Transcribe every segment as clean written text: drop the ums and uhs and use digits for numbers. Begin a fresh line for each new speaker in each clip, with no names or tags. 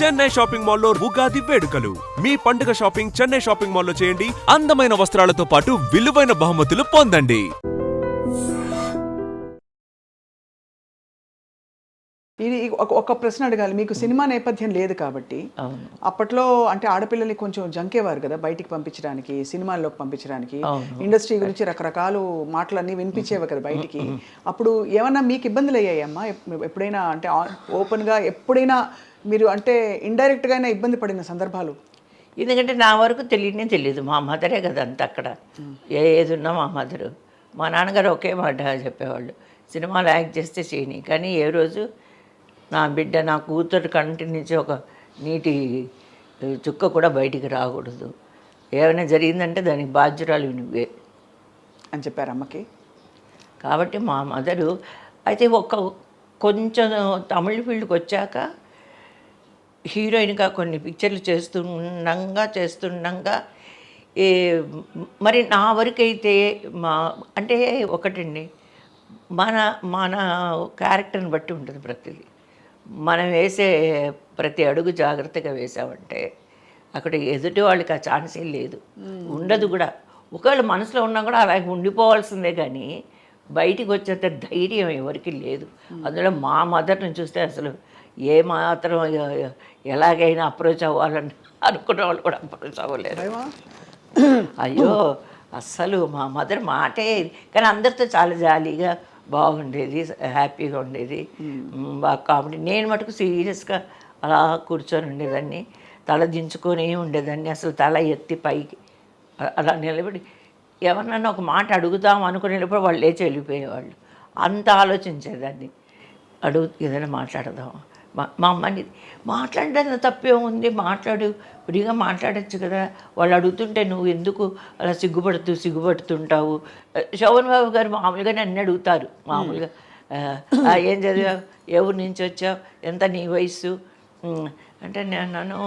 Chennai shopping మాల్లో ఉగాది వేడుకలు. మీ పండుగ షాపింగ్ చెన్నై షాపింగ్ మాల్లో చేయండి. అందమైన వస్త్రాలతో పాటు విలువైన బహుమతులు పొందండి.
ఇది ఒక ప్రశ్న అడగాలి. మీకు సినిమా నేపథ్యం లేదు కాబట్టి అప్పట్లో అంటే ఆడపిల్లల్ని కొంచెం జంకేవారు కదా బయటికి పంపించడానికి, సినిమాల్లోకి పంపించడానికి. ఇండస్ట్రీ గురించి రకరకాల మాటలన్నీ వినిపించేవి కదా బయటికి. అప్పుడు ఏమన్నా మీకు ఇబ్బందులు అయ్యాయమ్మా ఎప్పుడైనా? అంటే ఓపెన్గా ఎప్పుడైనా మీరు అంటే ఇండైరెక్ట్గా అయినా ఇబ్బంది పడిన సందర్భాలు?
ఎందుకంటే నా వరకు తెలియదు. మా మదరే కదా అంత అక్కడ. ఏది ఉన్నా మా మదరు. మా నాన్నగారు ఒకే మాట చెప్పేవాళ్ళు, సినిమాలో యాక్ట్ చేస్తే చేయని, కానీ ఏ రోజు నా బిడ్డ, నా కూతురు కంటి నుంచి ఒక నీటి చుక్క కూడా బయటికి రాకూడదు. ఏమైనా జరిగిందంటే దానికి బాధ్యురాలు నువ్వే
అని చెప్పారు అమ్మకి.
కాబట్టి మా మదరు అయితే కొంచెం తమిళ ఫీల్డ్కి వచ్చాక హీరోయిన్గా కొన్ని పిక్చర్లు చేస్తుండగా మరి నా వరకైతే అంటే ఒకటండి, మన క్యారెక్టర్ని బట్టి ఉంటుంది ప్రతిదీ. మనం వేసే ప్రతి అడుగు జాగ్రత్తగా వేసామంటే అక్కడ ఎదుటి వాళ్ళకి ఆ ఛాన్సే లేదు, ఉండదు కూడా. ఒకవేళ మనసులో ఉన్నా కూడా అలాగే ఉండిపోవాల్సిందే, కానీ బయటికి వచ్చేంత ధైర్యం ఎవరికి లేదు. అందులో మా మదర్ని చూస్తే అసలు ఏమాత్రం ఎలాగైనా అప్రోచ్ అవ్వాలని అనుకున్న వాళ్ళు కూడా అప్రోచ్ అవ్వలేరు. అయ్యో అస్సలు మా మదర్ మాటే. కానీ అందరితో చాలా జాలీగా బాగుండేది, హ్యాపీగా ఉండేది, బాగా కామెడీ. నేను మటుకు సీరియస్గా అలా కూర్చొని ఉండేదాన్ని, తల దించుకొని ఉండేదాన్ని. అసలు తల ఎత్తి పైకి అలా నిలబడి ఎవరినన్నా ఒక మాట అడుగుదాం అనుకునేటప్పుడు వాళ్ళు లేచి వెళ్ళిపోయేవాళ్ళు. అంత ఆలోచించేదాన్ని. ఏదైనా మాట్లాడదాం. మా అమ్మని మాట్లాడడానికి తప్పే ఉంది, మాట్లాడు, ఫ్రీగా మాట్లాడచ్చు కదా. వాళ్ళు అడుగుతుంటే నువ్వు ఎందుకు అలా సిగ్గుపడుతుంటావు? శోభన్ బాబు గారు మామూలుగానే అన్నీ అడుగుతారు. మామూలుగా ఏం చదివావు, ఏ ఊరి నుంచి వచ్చావు, ఎంత నీ వయసు అంటే నన్ను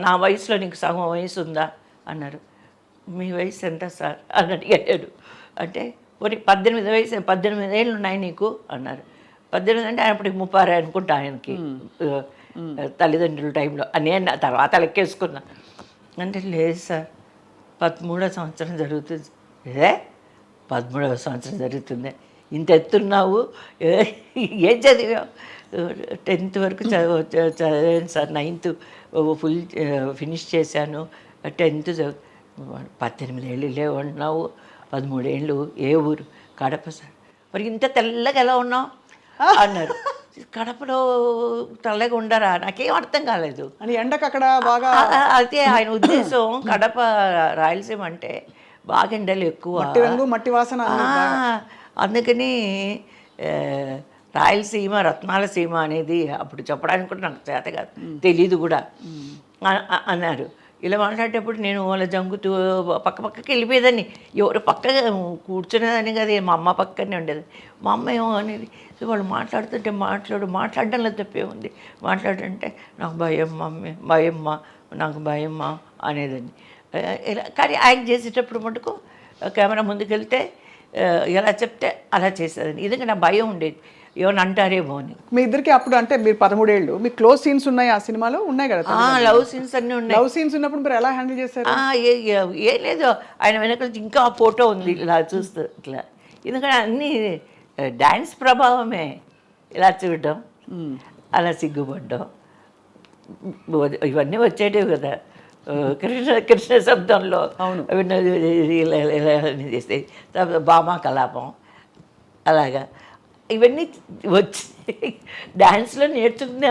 నా వయసులో నీకు సగం వయసు ఉందా అన్నారు. మీ వయసు ఎంత సార్ అని అడిగాడు. అంటే 18 ఏళ్ళు ఉన్నాయి నీకు అన్నారు. 18 అంటే అప్పటికి 36 అనుకుంటా ఆయనకి, తల్లిదండ్రుల టైంలో. నేను తర్వాత లెక్కేసుకున్నా. అంటే లేదు సార్, 13వ సంవత్సరం జరుగుతుంది. 13వ సంవత్సరం జరుగుతుంది, ఇంత ఎత్తున్నావు, ఏం చదివావు? 10th వరకు చదివాను సార్, 9th ఫుల్ ఫినిష్ చేశాను, 10th 18 ఏళ్ళు లేవన్నావు, 13 ఏళ్ళు, ఏ ఊరు? కడప సార్. మరి ఇంత తెల్లగా ఎలా ఉన్నావు అన్నారు. కడపలో తెల్లగా ఉండరా? నాకేం అర్థం కాలేదు.
అని ఎండకు అక్కడ బాగా
అయితే ఆయన ఉద్దేశం కడప రాయలసీమ అంటే బాగా ఎండలు ఎక్కువ,
మట్టి వాసన.
అందుకని రాయలసీమ రత్నాల సీమ అనేది అప్పుడు చెప్పడానికి కూడా నాకు చేత కాదు, తెలీదు కూడా అన్నారు. ఇలా మాట్లాడేటప్పుడు నేను వాళ్ళ జంగుతూ పక్కకి వెళ్ళిపోయేదాన్ని. ఎవరు పక్క కూర్చునేదాన్ని కదా, మా అమ్మ పక్కనే ఉండేది. మా అమ్మ ఏమో అనేది, వాళ్ళు మాట్లాడుతుంటే మాట్లాడడంలో తప్పే ఉంది, మాట్లాడంటే నాకు భయం మమ్మీ, భయమ్మా, నాకు భయమ్మా అనేదాన్ని. ఇలా కానీ యాక్ట్ చేసేటప్పుడు మటుకు కెమెరా ముందుకెళ్తే ఎలా చెప్తే అలా చేసేదాన్ని. ఎందుకంటే నా భయం ఉండేది, ఏమన్నా అంటారేమో అని.
మీ ఇద్దరికి అప్పుడు అంటే మీరు 13 ఏళ్ళు, మీ క్లోజ్ సీన్స్ ఉన్నాయి ఆ సినిమాలో? ఉన్నాయి కదా,
లవ్ సీన్స్ అన్నీ ఉన్నాయి.
లవ్ సీన్స్ ఉన్నప్పుడు మీరు ఎలా హ్యాండిల్ చేశారు?
ఏం లేదు, ఆయన వెనకాల ఇంకా ఆ ఫోటో ఉంది ఇలా చూస్తూ ఇట్లా. ఎందుకంటే అన్నీ డ్యాన్స్ ప్రభావమే, ఇలా చూడడం, అలా సిగ్గుపడ్డం, ఇవన్నీ వచ్చేటివి కదా. కృష్ణ శబ్దంలో చేస్తే భామా కలాపం అలాగా ఇవన్నీ వచ్చి డ్యాన్స్లో నేర్చుకున్న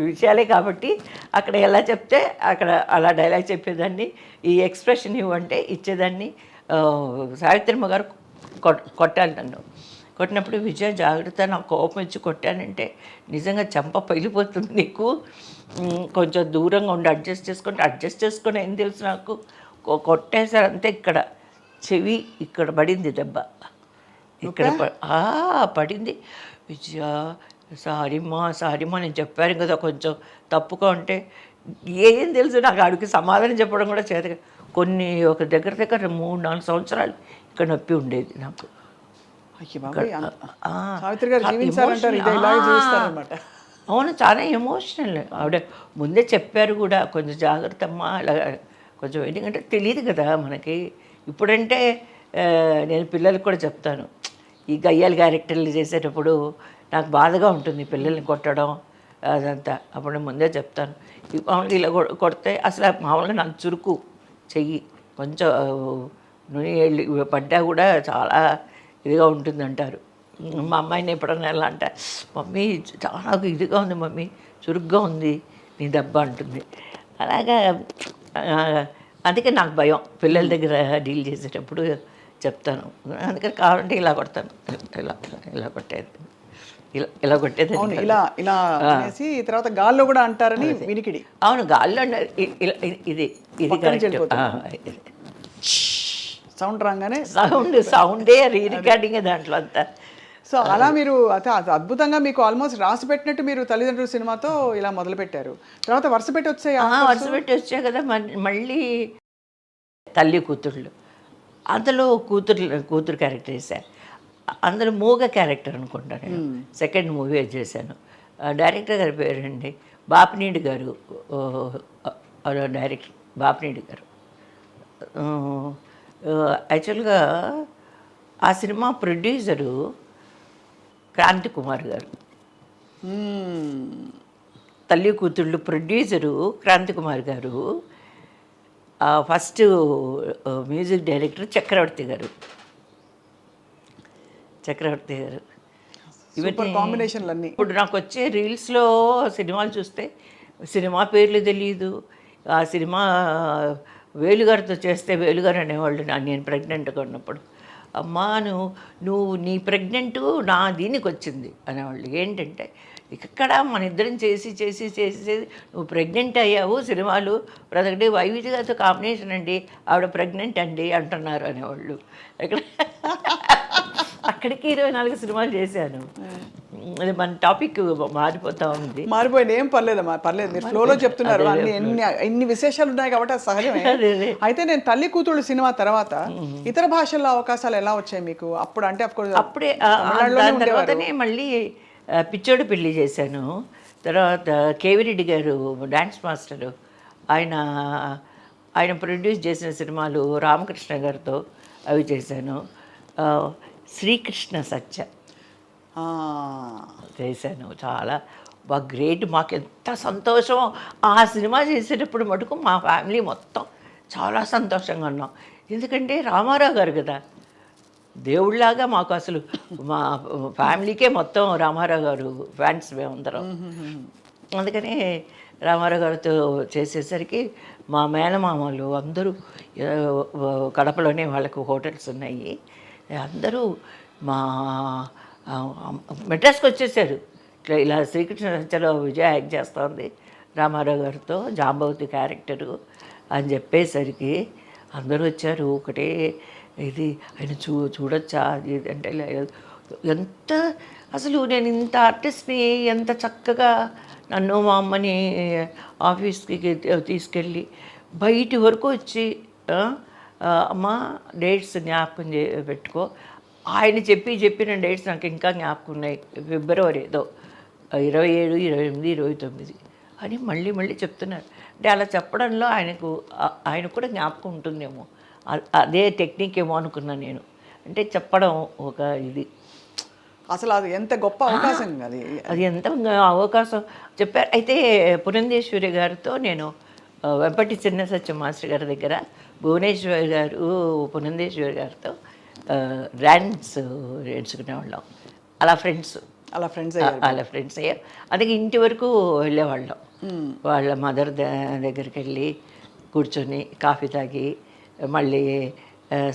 విషయాలే కాబట్టి అక్కడ ఎలా చెప్తే అక్కడ అలా డైలాగ్ చెప్పేదాన్ని. ఈ ఎక్స్ప్రెషన్ ఇవ్వంటే ఇచ్చేదాన్ని. సావిత్రమ్మ గారు కొట్టాలి నన్ను. కొట్టినప్పుడు విజయ జాగ్రత్త, నాకు కోపం ఇచ్చి కొట్టానంటే నిజంగా చెంప పగిలిపోతుంది నీకు, కొంచెం దూరంగా ఉండి అడ్జస్ట్ చేసుకొని ఏం తెలుసు నాకు. కొట్టేసారు అంతే, ఇక్కడ చెవి ఇక్కడ పడింది దెబ్బ, ఇక్కడ పడింది. విజయ సారీమ్మా నేను చెప్పాను కదా కొంచెం తప్పుగా ఉంటే, ఏం తెలుసు నాకు ఆడికి సమాధానం చెప్పడం కూడా చేత. ఒక దగ్గర 3-4 సంవత్సరాలు ఇక్కడ నొప్పి ఉండేది నాకు.
సావిత్రి గారు జీవించారంటారు, ఇది ఇలాగే జీవిస్తారనమాట.
అవును, చాలా ఎమోషనల్. ఆవిడ ముందే చెప్పారు కూడా, కొంచెం జాగ్రత్త అమ్మా అలా కొంచెం, ఎందుకంటే తెలియదు కదా మనకి. ఇప్పుడంటే నేను పిల్లలకు కూడా చెప్తాను, ఈ గయ్యాల క్యారెక్టర్లు చేసేటప్పుడు నాకు బాధగా ఉంటుంది పిల్లల్ని కొట్టడం అదంతా. అప్పుడు నేను ముందే చెప్తాను, మామూలుగా ఇలా కొడితే అసలు మామూలుగా నాకు చురుకు చెయ్యి కొంచెం నూనె పడ్డా కూడా చాలా ఇదిగా ఉంటుందంటారు. మా అమ్మాయిని ఎప్పుడన్నా ఎలా అంటే, మమ్మీ చాలా ఇదిగా ఉంది మమ్మీ, చురుగ్గా ఉంది నీ దెబ్బ అంటుంది. అలాగా అందుకే నాకు భయం పిల్లల దగ్గర డీల్ చేసేటప్పుడు చెప్తాను. అందుకని కావాలంటే ఇలా కొడతాను, ఇలా ఇలా కొట్టేది, ఇలా ఇలా కొట్టేది.
అవును, ఇలా ఇలా అనేసి తర్వాత గాల్లో కూడా అంటారని వినికిడి.
అవును, గాల్లో ఇది ఇది
సౌండ్ రాగానే
సౌండే రికార్డింగ్ దాంట్లో అంతా.
సో అలా మీరు అద్భుతంగా మీకు ఆల్మోస్ట్ రాసి పెట్టినట్టు మీరు తల్లిదండ్రుల సినిమాతో ఇలా మొదలుపెట్టారు. తర్వాత వరుస పెట్టి వచ్చాయి.
వరుస పెట్టి వచ్చాయి కదా. మళ్ళీ తల్లి కూతుళ్ళు, అందులో కూతురు క్యారెక్టర్ వేసాను. అందులో మూగ క్యారెక్టర్ అనుకుంటా నేను. సెకండ్ మూవీ చేశాను. డైరెక్టర్ గారి పేరండి బాపినీడి గారు, డైరెక్టర్ బాపినీడి గారు. యాక్చువల్గా ఆ సినిమా ప్రొడ్యూసరు క్రాంతి కుమార్ గారు. తల్లి కూతుళ్ళు ప్రొడ్యూసరు క్రాంతి కుమార్ గారు. ఫస్ట్ మ్యూజిక్ డైరెక్టర్ చక్రవర్తి గారు.
సూపర్ కాంబినేషన్లన్నీ.
ఇప్పుడు నాకు వచ్చే రీల్స్లో సినిమాలు చూస్తే సినిమా పేర్లు తెలియదు. ఆ సినిమా వేలుగారితో చేస్తే వేలుగారు అనేవాళ్ళు నేను ప్రెగ్నెంట్గా ఉన్నప్పుడు. అమ్మా నువ్వు నీ ప్రెగ్నెంట్ నా దీనికి వచ్చింది అనేవాళ్ళు. ఏంటంటే ఇక్కడ మన ఇద్దరం చేసి చేసి చేసి చేసి నువ్వు ప్రెగ్నెంట్ అయ్యావు, సినిమాలు ప్రతి వైవిధ్య గారితో కాంబినేషన్ అండి, ఆవిడ ప్రెగ్నెంట్ అండి అంటున్నారు అనేవాళ్ళు. ఇక్కడ అక్కడికి 24 సినిమాలు చేశాను. అది మన టాపిక్ మారిపోతా ఉంది.
మారిపోయింది, ఏం పర్లేదమ్మా, పర్లేదు, మీరు ఫ్లోలో చెప్తున్నారు. ఎన్ని విశేషాలు ఉన్నాయి కాబట్టి అది సహజమే. అయితే నేను తల్లి కూతుళ్ళు సినిమా తర్వాత ఇతర భాషల్లో అవకాశాలు ఎలా వచ్చాయి మీకు? అప్పుడు అంటే
అప్పుడే దాని తర్వాతనే మళ్ళీ పిచ్చోడు పెళ్లి చేశాను. తర్వాత కేవిరెడ్డి గారు డ్యాన్స్ మాస్టరు, ఆయన ప్రొడ్యూస్ చేసిన సినిమాలు రామకృష్ణ గారితో అవి చేశాను. శ్రీకృష్ణ సత్య చేశాను. చాలా బాగా గ్రేట్. మాకు ఎంత సంతోషం ఆ సినిమా చేసేటప్పుడు మటుకు మా ఫ్యామిలీ మొత్తం చాలా సంతోషంగా ఉన్నాం. ఎందుకంటే రామారావు గారు కదా దేవుళ్ళలాగా మాకు, అసలు మా ఫ్యామిలీకే మొత్తం రామారావు గారు ఫ్యాన్స్ మేమందరం. అందుకని రామారావు గారితో చేసేసరికి మా మేనమామలు అందరూ, కడపలోనే వాళ్ళకు హోటల్స్ ఉన్నాయి, అందరూ మా మెడ్రాస్కి వచ్చేసారు. ఇలా శ్రీకృష్ణ సత్యలో విజయ యాక్ట్ చేస్తుంది రామారావు గారితో, జాంబవతి క్యారెక్టరు అని చెప్పేసరికి అందరూ వచ్చారు. ఒకటే ఇది ఆయన చూడొచ్చా అది అంటే ఎంత, అసలు నేను ఇంత ఆర్టిస్ట్ని ఎంత చక్కగా నన్ను మా అమ్మని ఆఫీస్కి తీసుకెళ్ళి బయటి వరకు వచ్చి అమ్మ డేట్స్ జ్ఞాపకం పెట్టుకో, ఆయన చెప్పిన డేట్స్ నాకు ఇంకా జ్ఞాపకం ఉన్నాయి. ఫిబ్రవరి ఏదో 27, 28, 29 అని మళ్ళీ చెప్తున్నారు. అంటే అలా చెప్పడంలో ఆయనకు కూడా జ్ఞాపకం ఉంటుందేమో, అదే టెక్నిక్ ఏమో అనుకున్నాను నేను. అంటే చెప్పడం ఒక ఇది,
అసలు అది ఎంత గొప్ప అవకాశం, అది
ఎంత అవకాశం చెప్పారు. అయితే పురంధేశ్వరి గారితో నేను వెంపటి చిన్న సత్యం మాస్టర్ గారి దగ్గర భువనేశ్వరి గారు పురంధేశ్వరి గారితో డాన్స్ నేర్చుకునేవాళ్ళం. అలా ఫ్రెండ్స్ అయ్యారు. అందుకే ఇంటి వరకు వెళ్ళేవాళ్ళం. వాళ్ళ మదర్ దగ్గరికి వెళ్ళి కూర్చొని కాఫీ తాగి మళ్ళీ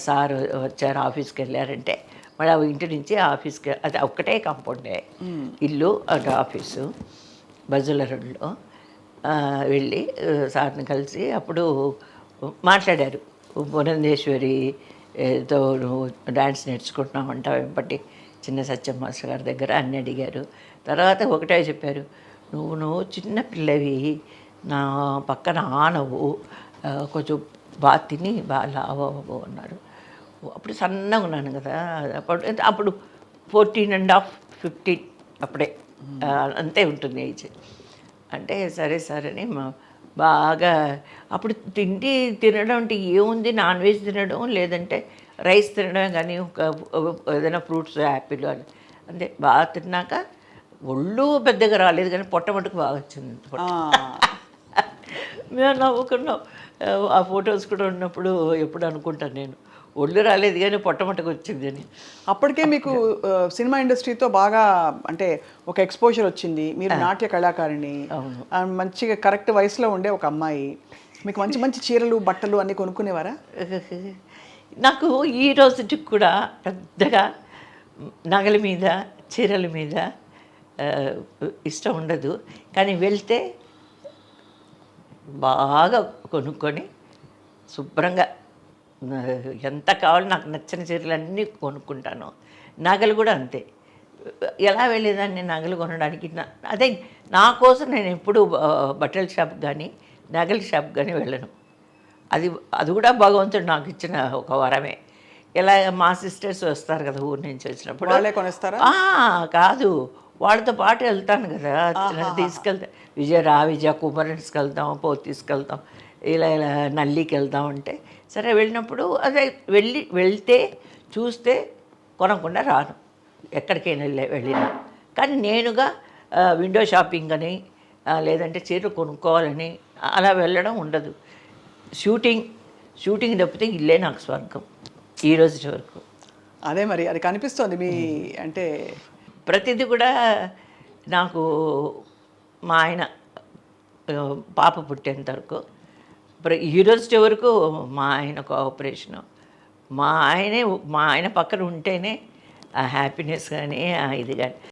సార్ వచ్చారు ఆఫీస్కి వెళ్ళారంటే మళ్ళీ ఇంటి నుంచి ఆఫీస్కి, అది ఒక్కటే కాంపౌండే ఇల్లు అటు ఆఫీసు బజుల రోడ్లో వెళ్ళి సార్ని కలిసి అప్పుడు మాట్లాడారు. పురంధేశ్వరితో నువ్వు డాన్స్ నేర్చుకుంటున్నావంట వెంపటి చిన్న సత్యం మాస్టర్ గారి దగ్గర అన్నీ అడిగారు. తర్వాత ఒకటే చెప్పారు, నువ్వు చిన్న పిల్లవి, నా పక్కన ఆనవు, కొంచెం బాగా తిని బాగా లావు అన్నారు. అప్పుడు సన్నగా ఉన్నాను కదా, అప్పుడు 14.5, 15 అప్పుడే అంతే ఉంటుంది ఏజ్. అంటే సరే సరే అని బాగా అప్పుడు తిండి తినడం అంటే ఏముంది, నాన్ వెజ్ తినడం లేదంటే రైస్ తినడమే, కానీ ఏదైనా ఫ్రూట్స్ యాపిల్ అని అంతే. బాగా తిన్నాక ఒళ్ళు పెద్దగా రాలేదు, కానీ పొట్ట మటుకు బాగా వచ్చింది. మేము నవ్వుకున్నాం. ఆ ఫొటోస్ కూడా ఉన్నప్పుడు ఎప్పుడు అనుకుంటాను నేను, ఒళ్ళు రాలేదు కానీ పొట్ట మటుకు వచ్చింది అని.
అప్పటికే మీకు సినిమా ఇండస్ట్రీతో బాగా అంటే ఒక ఎక్స్పోజర్ వచ్చింది. మీరు నాట్య కళాకారిణి, మంచిగా కరెక్ట్ వయసులో ఉండే ఒక అమ్మాయి. మీకు మంచి మంచి చీరలు బట్టలు అన్నీ కొనుక్కునేవారా?
నాకు ఈ రోజుకి కూడా పెద్దగా నగల మీద చీరల మీద ఇష్టం ఉండదు, కానీ వెళ్తే బాగా కొనుక్కొని శుభ్రంగా ఎంత కావాలో నాకు నచ్చిన చీరలు అన్నీ కొనుక్కుంటాను. నగలు కూడా అంతే. ఎలా వెళ్ళేదాన్ని నగలు కొనడానికి? అదే నా కోసం నేను ఎప్పుడు బట్టల షాప్ కానీ నగల షాప్ కానీ వెళ్ళను. అది కూడా భగవంతుడు నాకు ఇచ్చిన ఒక వరమే. ఇలా మా సిస్టర్స్ వస్తారు కదా ఊరి నుంచి వచ్చినప్పుడు,
వాళ్ళే కొనిస్తారా?
కాదు, వాళ్ళతో పాటు వెళ్తాను కదా, తీసుకెళ్తా. విజయ కుమరన్స్కి వెళ్తాం, తీసుకెళ్తాం, ఇలా నల్లికి వెళ్తాం అంటే సరే వెళ్ళినప్పుడు అదే వెళ్తే చూస్తే కొనకుండా రాను, ఎక్కడికైనా వెళ్ళినా. కానీ నేనుగా విండో షాపింగ్ అని లేదంటే చీరలు కొనుక్కోవాలని అలా వెళ్ళడం ఉండదు. షూటింగ్ తప్పితే ఇల్లే నాకు స్వర్గం ఈ రోజు వరకు.
అదే మరి అది కనిపిస్తోంది మీ అంటే
ప్రతిదీ కూడా. నాకు మా ఆయన పాప పుట్టేంత వరకు ఈ రోజు వరకు మా ఆయన కోఆపరేషను, మా ఆయన పక్కన ఉంటేనే ఆ హ్యాపీనెస్ కానీ ఇది కానీ.